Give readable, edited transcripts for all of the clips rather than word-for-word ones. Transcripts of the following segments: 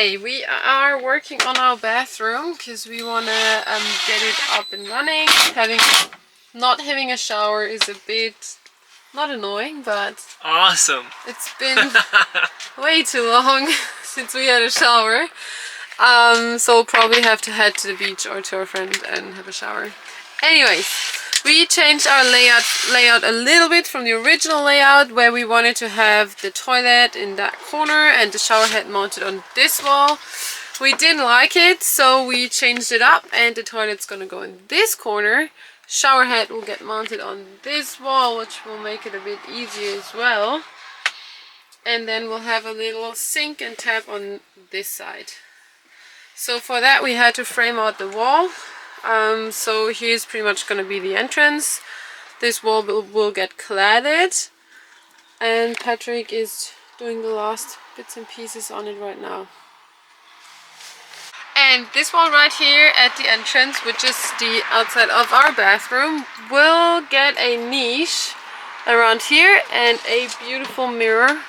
Okay, we are working on our bathroom because we want to get it up and running. Not having a shower is a bit, not annoying, but awesome. It's been way too long since we had a shower. So we'll probably have to head to the beach or to our friend and have a shower. Anyways, we changed our layout a little bit from the original layout where we wanted to have the toilet in that corner and the shower head mounted on this wall. We didn't like it, so we changed it up and the toilet's gonna go in this corner. Shower head will get mounted on this wall, which will make it a bit easier as well. And then we'll have a little sink and tap on this side. So for that we had to frame out the wall. So here's pretty much going to be the entrance. This wall will get cladded, and Patrick is doing the last bits and pieces on it right now. And this wall right here at the entrance, which is the outside of our bathroom, will get a niche around here and a beautiful mirror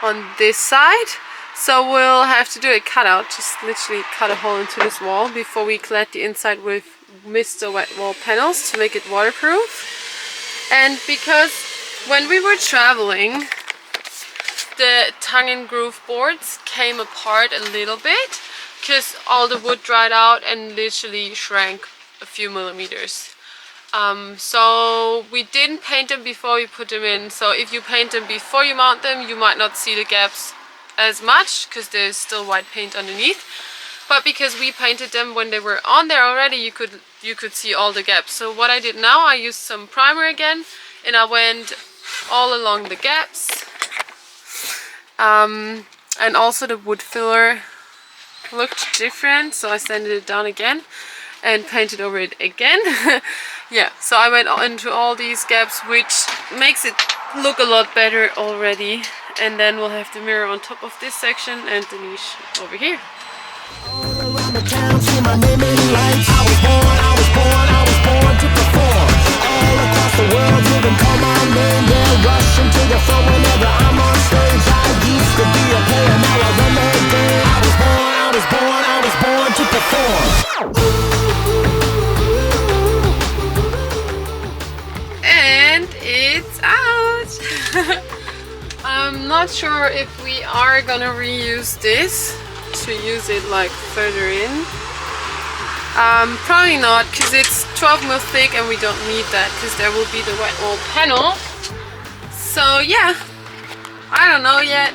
on this side. So we'll have to do a cutout, just literally cut a hole into this wall before we clad the inside with Mr. Wet Wall panels to make it waterproof. And because when we were traveling, the tongue and groove boards came apart a little bit because all the wood dried out and literally shrank a few millimeters. So we didn't paint them before we put them in. So if you paint them before you mount them, you might not see the gaps as much because there's still white paint underneath. But because we painted them when they were on there already, you could see all the gaps. So what I did now, I used some primer again and I went all along the gaps. And also the wood filler looked different, so I sanded it down again and painted over it again. Yeah, so I went into all these gaps, which makes it look a lot better already. And then we'll have the mirror on top of this section and the niche over here. All around the town, see my name in lights. I was born to perform. All across the world, you can call my name. They'll rush into the front whenever I'm on stage. I used to be a player, now I run the game. I was born to perform. And it's out. I'm not sure if we are gonna reuse this to use it like further in. Probably not, because it's 12 mil thick and we don't need that because there will be the wet wall panel. So yeah, I don't know yet.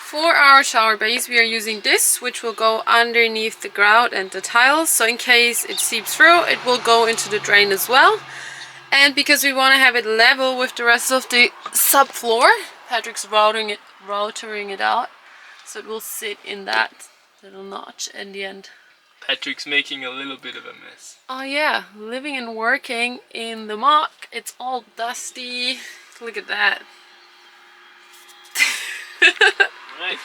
For our shower base we are using this, which will go underneath the grout and the tiles, so in case it seeps through it will go into the drain as well. And because we want to have it level with the rest of the subfloor, Patrick's routering it out so it will sit in that little notch in the end. Patrick's making a little bit of a mess. Oh yeah, living and working in the muck, it's all dusty. Look at that. Right.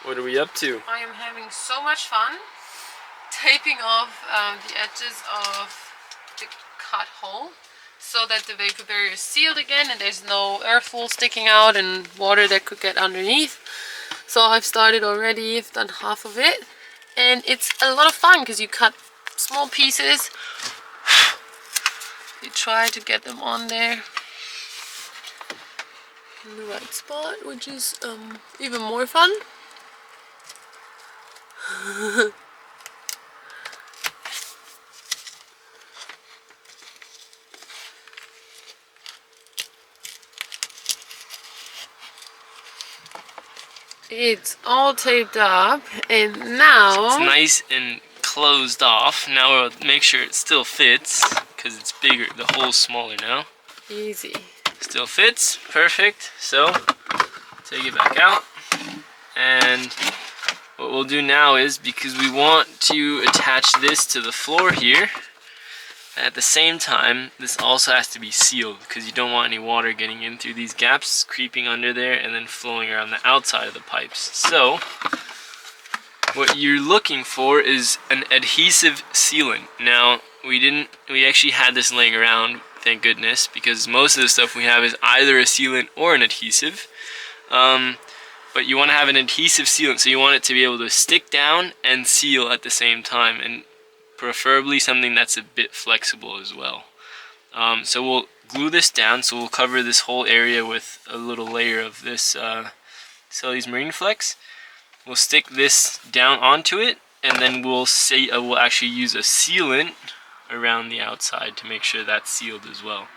What are we up to? I am having so much fun taping off the edges of the cut hole so that the vapor barrier is sealed again and there's no airflow sticking out and water that could get underneath. So I've started already, I've done half of it and it's a lot of fun because you cut small pieces. You try to get them on there in the right spot, which is even more fun. It's all taped up and now it's nice and closed off. Now we'll make sure it still fits because it's bigger, the hole's smaller now. Easy. Still fits, perfect. So take it back out, and what we'll do now is, because we want to attach this to the floor here, At the same time, this also has to be sealed because you don't want any water getting in through these gaps, creeping under there, and then flowing around the outside of the pipes. So, what you're looking for is an adhesive sealant. Now, we actually had this laying around, thank goodness, because most of the stuff we have is either a sealant or an adhesive. But you want to have an adhesive sealant, so you want it to be able to stick down and seal at the same time, and preferably something that's a bit flexible as well. So we'll glue this down, so we'll cover this whole area with a little layer of this Cellu's Marine Flex. We'll stick this down onto it, and then we'll actually use a sealant around the outside to make sure that's sealed as well.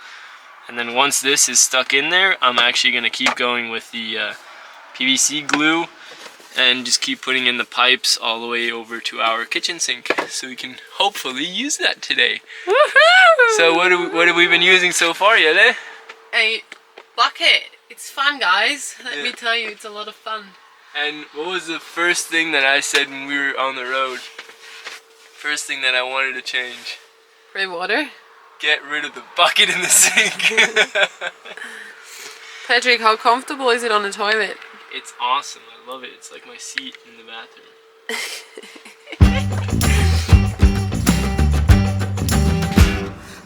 And then once this is stuck in there, I'm actually going to keep going with the PVC glue and just keep putting in the pipes all the way over to our kitchen sink, so we can hopefully use that today. Woohoo! So what have we been using so far, Yele? A bucket. It's fun, guys. Let me tell you, it's a lot of fun. And what was the first thing that I said when we were on the road? First thing that I wanted to change. Gray water? Get rid of the bucket in the sink. Patrick, how comfortable is it on the toilet? It's awesome. I love it. It's like my seat in the bathroom.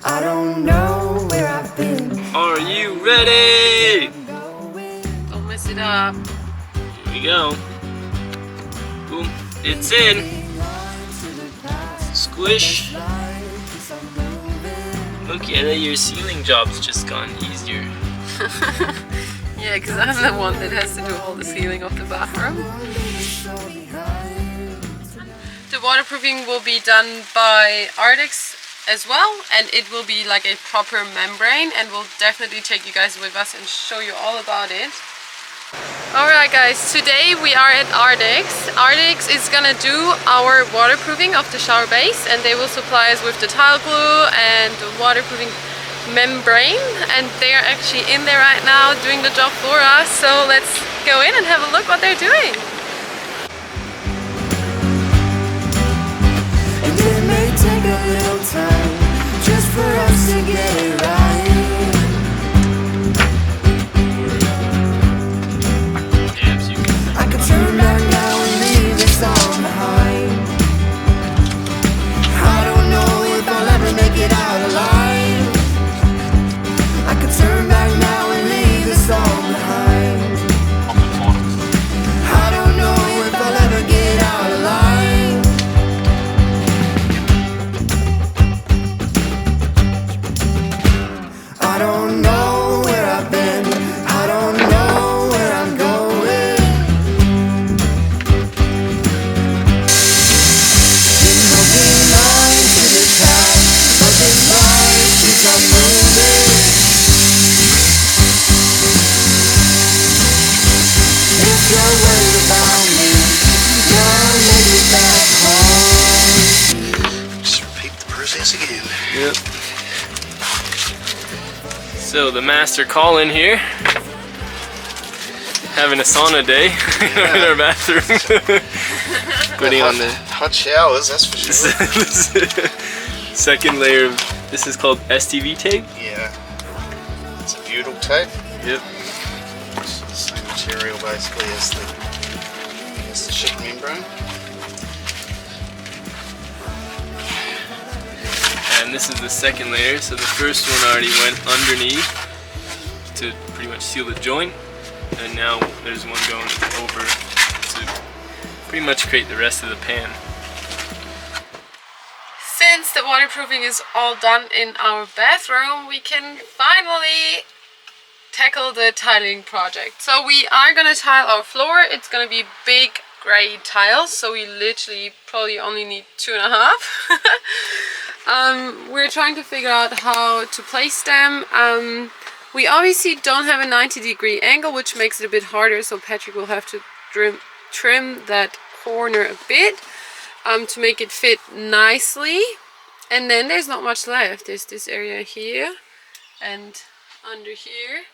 I don't know where I've been. Are you ready? Don't mess it up. Here we go. Boom. It's in. Squish. Okay, your sealing job's just gone easier. Yeah, because I'm the one that has to do all the sealing of the bathroom. The waterproofing will be done by ARDEX as well, and it will be like a proper membrane, and we'll definitely take you guys with us and show you all about it. Alright guys, today we are at ARDEX. ARDEX is gonna do our waterproofing of the shower base, and they will supply us with the tile glue and the waterproofing membrane, and they are actually in there right now doing the job for us. So let's go in and have a look what they're doing. And it may take a little time just for us to get it right. I could turn back now and leave this all behind. I don't know if I'll ever make it out alive. I could turn back now and leave this all behind. I don't know if I'll ever get out alive. I don't know where I've been. I don't know where I'm going. Been holding on to the past, but this life keeps on moving. If you're worried about me, you'll make it back home. Just repeat the process again. Yep. So the master call in here, having a sauna day in our bathroom. Putting on the hot showers, that's for sure. second layer of, this is called STV tape. Yeah. It's a butyl tape. Yep. It's the same material basically as the sheet membrane. And this is the second layer, so the first one already went underneath to pretty much seal the joint, and now there's one going over to pretty much create the rest of the pan. Since the waterproofing is all done in our bathroom, we can finally tackle the tiling project. So we are gonna tile our floor. It's gonna be big gray tiles, so we literally probably only need 2.5. We're trying to figure out how to place them. We obviously don't have a 90-degree angle, which makes it a bit harder, so Patrick will have to trim that corner a bit to make it fit nicely. And then there's not much left. There's this area here and under here,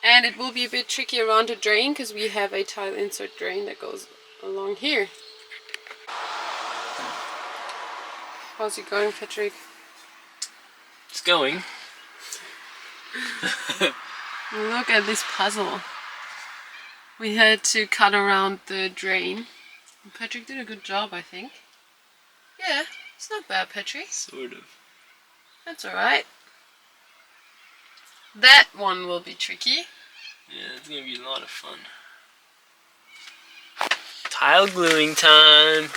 and it will be a bit tricky around the drain because we have a tile insert drain that goes along here. How's it going, Patrick? going. Look at this puzzle. We had to cut around the drain. Patrick did a good job, I think. Yeah, it's not bad, Patrick. Sort of. That's alright. That one will be tricky. Yeah, it's gonna be a lot of fun. Tile gluing time!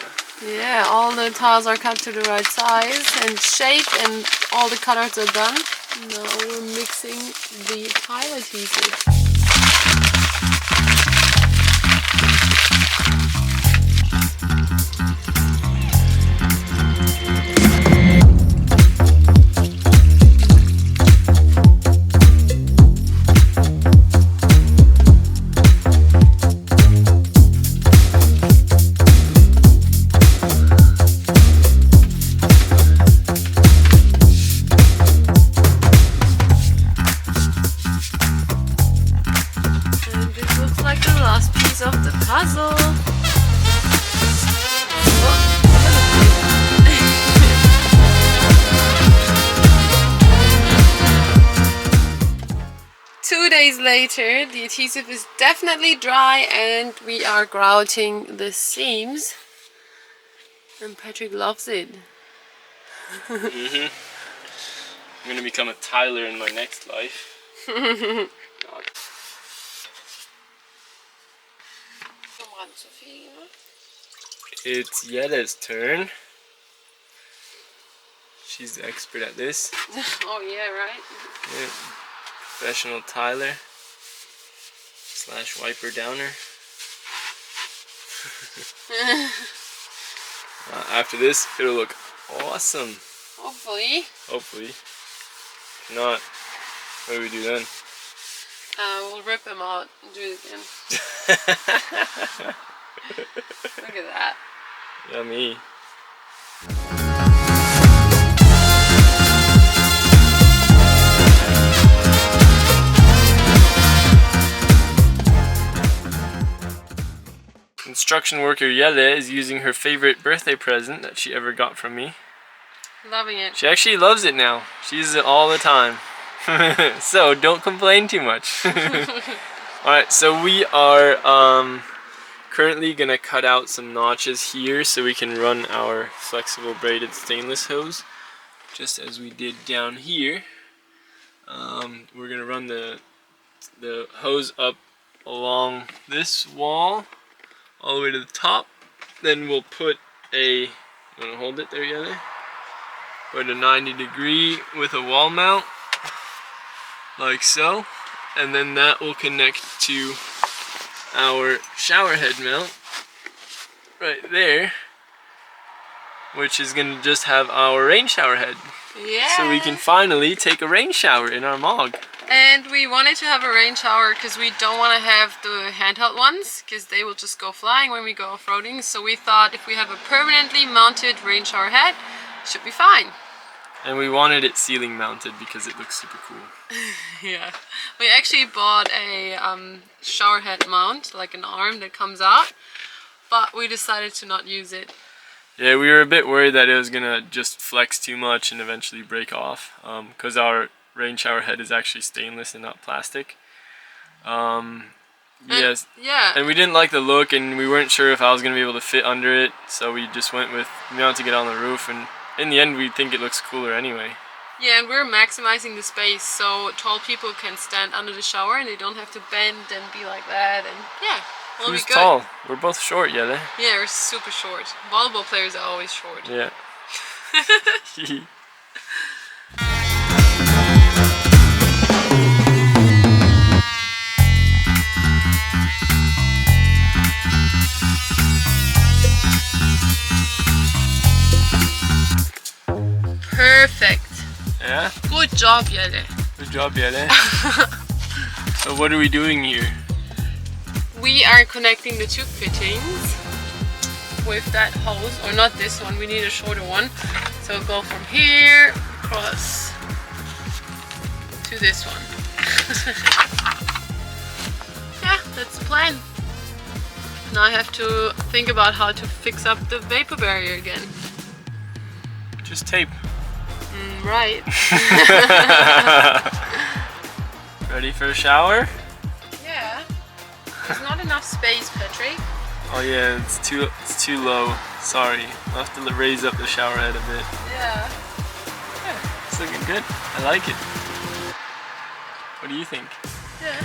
Yeah, all the tiles are cut to the right size and shape, and all the cutters are done. Now we're mixing the tile adhesive. Of the puzzle. Two days later, the adhesive is definitely dry and we are grouting the seams. And Patrick loves it. I'm gonna become a tiler in my next life. God. It's Yetta's turn. She's the expert at this. Oh yeah, right? Yeah. Professional tiler / wiper downer. After this, it'll look awesome. Hopefully. Hopefully. If not, what do we do then? We'll rip them out and do it again. Look at that. Yummy. Construction worker Yelle is using her favorite birthday present that she ever got from me. Loving it. She actually loves it now. She uses it all the time. So don't complain too much. Alright, so we are currently gonna cut out some notches here so we can run our flexible braided stainless hose, just as we did down here. We're gonna run the hose up along this wall all the way to the top. Then we'll put a, wanna hold it there, Yelle? Put a 90-degree with a wall mount, like so, and then that will connect to our shower head mount right there, which is gonna just have our rain shower head. Yeah. So we can finally take a rain shower in our mog. And we wanted to have a rain shower because we don't want to have the handheld ones because they will just go flying when we go off-roading. So we thought if we have a permanently mounted rain shower head, it should be fine. And we wanted it ceiling mounted because it looks super cool. Yeah. We actually bought a shower head mount, like an arm that comes out, but we decided to not use it. Yeah, we were a bit worried that it was gonna just flex too much and eventually break off, because our rain shower head is actually stainless and not plastic. Yes. Yeah. And we didn't like the look, and we weren't sure if I was gonna be able to fit under it, so we just went with mounting it on the roof, and in the end we think it looks cooler anyway. Yeah, and we're maximizing the space so tall people can stand under the shower and they don't have to bend and be like that, and yeah, it'll Who's be good. tall? We're both short, Yelle. Yeah, we're super short. Volleyball players are always short. Yeah. Perfect. Yeah? Good job, Yelle. Good job, Yelle. So what are we doing here? We are connecting the tube fittings with that hose, or not this one, we need a shorter one. So we'll go from here across to this one. Yeah, that's the plan. Now I have to think about how to fix up the vapor barrier again. Just tape. Right. Ready for a shower? Yeah. There's not enough space, Patrick. Oh yeah, it's too low. Sorry, I'll have to raise up the shower head a bit. Yeah. It's looking good. I like it. What do you think? Yeah.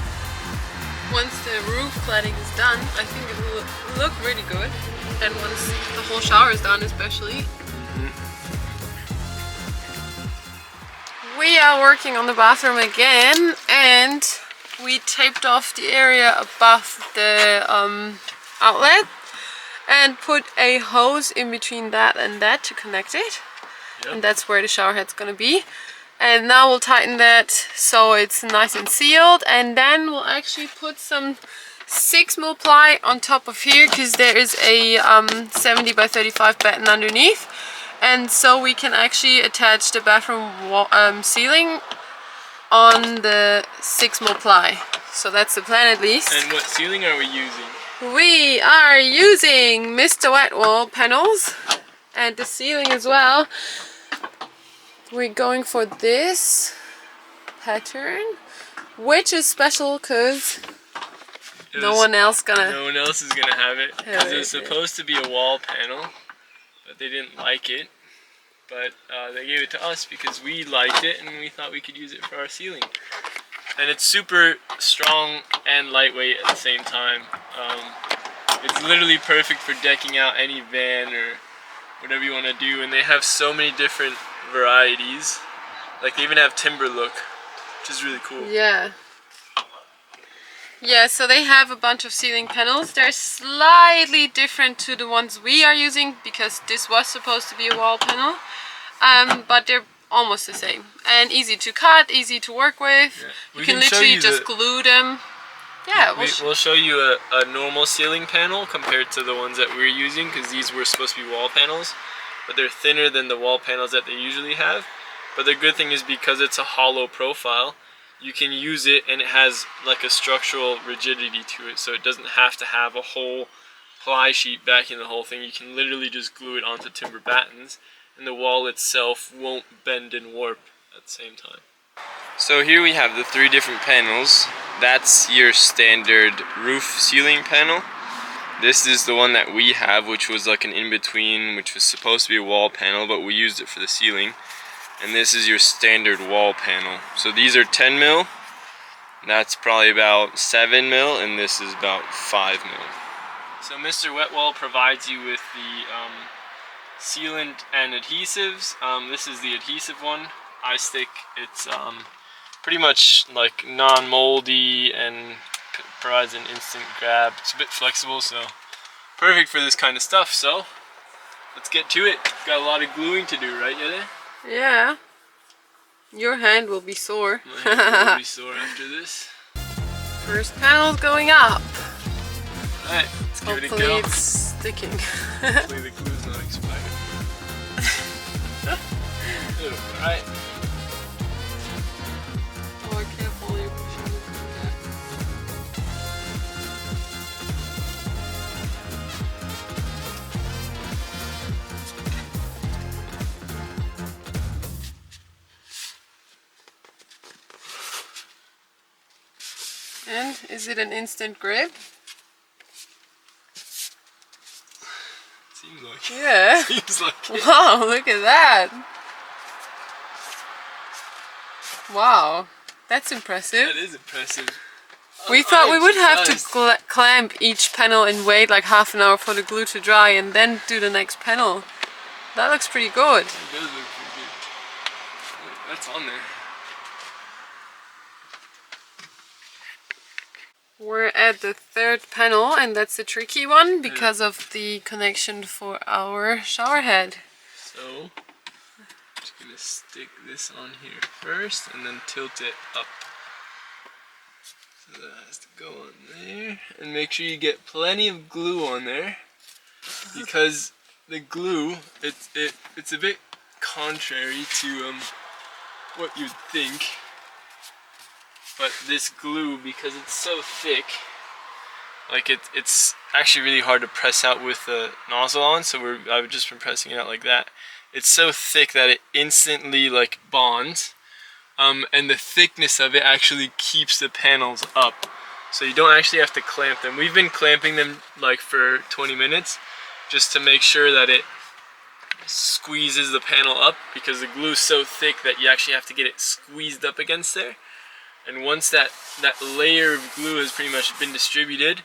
Once the roof cladding is done, I think it will look really good. And once the whole shower is done, especially. We are working on the bathroom again, and we taped off the area above the outlet and put a hose in between that and that to connect it. Yep. And that's where the shower head's gonna be. And now we'll tighten that so it's nice and sealed, and then we'll actually put some 6mm ply on top of here, because there is a 70 by 35 batten underneath, and so we can actually attach the bathroom ceiling on the 6mm ply. So that's the plan at least. And what ceiling are we using? We are using Mr. Wet Wall panels and the ceiling as well. We're going for this pattern, which is special because no one else is gonna have it. Because it was supposed to be a wall panel, but they didn't like it. But they gave it to us because we liked it and we thought we could use it for our ceiling. And it's super strong and lightweight at the same time. It's literally perfect for decking out any van or whatever you want to do. And they have so many different varieties. Like they even have timber look, which is really cool. Yeah. Yeah, so they have a bunch of ceiling panels. They're slightly different to the ones we are using because this was supposed to be a wall panel. But they're almost the same. And easy to cut, easy to work with. Yeah. You can literally just glue them. Yeah, we'll show you a normal ceiling panel compared to the ones that we're using, because these were supposed to be wall panels, but they're thinner than the wall panels that they usually have. But the good thing is because it's a hollow profile, you can use it and it has like a structural rigidity to it, so it doesn't have to have a whole ply sheet backing the whole thing. You can literally just glue it onto timber battens and the wall itself won't bend and warp at the same time. So here we have the 3 different panels. That's your standard roof ceiling panel. This is the one that we have, which was like an in-between, which was supposed to be a wall panel, but we used it for the ceiling. And this is your standard wall panel. So these are 10mm, that's probably about 7mm, and this is about 5mm. So Mr. Wet Wall provides you with the sealant and adhesives. This is the adhesive one. I stick. It's pretty much like non-moldy and provides an instant grab. It's a bit flexible, so perfect for this kind of stuff. So let's get to it. Got a lot of gluing to do, right, Yede? Yeah. Your hand will be sore. My hand will be sore after this. First panel's going up. Alright, let's give it a Hopefully go. it's sticking. Hopefully the glue's not expired. Alright. Oh, careful, you're pushing it through that. And is it an instant grip? Seems like it. Yeah. Seems like it. Wow, look at that. Wow, that's impressive. That is impressive. We thought we would have to clamp each panel and wait like half an hour for the glue to dry and then do the next panel. That looks pretty good. It does look pretty good. Wait, that's on there. We're at the 3rd panel, and that's the tricky one because of the connection for our shower head. So, I'm just going to stick this on here first and then tilt it up. So that has to go on there. And make sure you get plenty of glue on there, because the glue, it's a bit contrary to what you'd think. But this glue, because it's so thick, like it's actually really hard to press out with the nozzle on, so I've just been pressing it out like that. it's so thick that it instantly like bonds. And the thickness of it actually keeps the panels up. So you don't actually have to clamp them. We've been clamping them like for 20 minutes just to make sure that it squeezes the panel up, because the glue is so thick that you actually have to get it squeezed up against there. And once that layer of glue has pretty much been distributed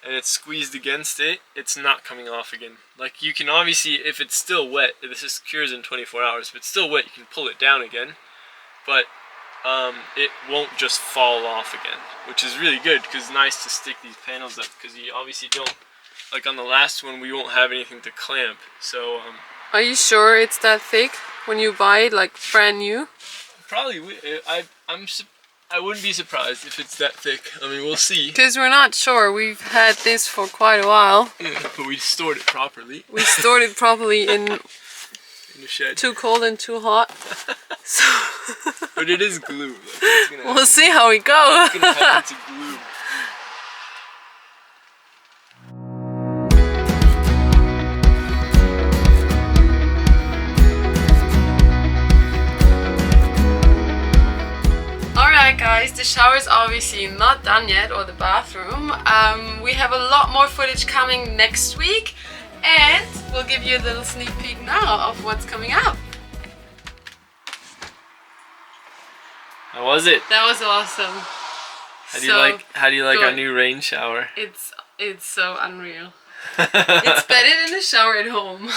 and it's squeezed against it, it's not coming off again. Like you can obviously, if it's still wet, this cures in 24 hours, if it's still wet, you can pull it down again. But it won't just fall off again, which is really good because it's nice to stick these panels up, because you obviously don't, like on the last one, we won't have anything to clamp. So Are you sure it's that thick when you buy it like brand new? probably I wouldn't be surprised if it's that thick. I mean, we'll see. Because we're not sure. We've had this for quite a while. Yeah, but we stored it properly. We stored it properly in the shed. Too cold and too hot. So but it is glue. Like, it's gonna we'll see how we go. it's gonna happen to glue. Alright guys, the shower is obviously not done yet, or the bathroom. We have a lot more footage coming next week, and we'll give you a little sneak peek now of what's coming up. How was it? That was awesome. How do you like our good. new rain shower? It's so unreal. It's better than the shower at home.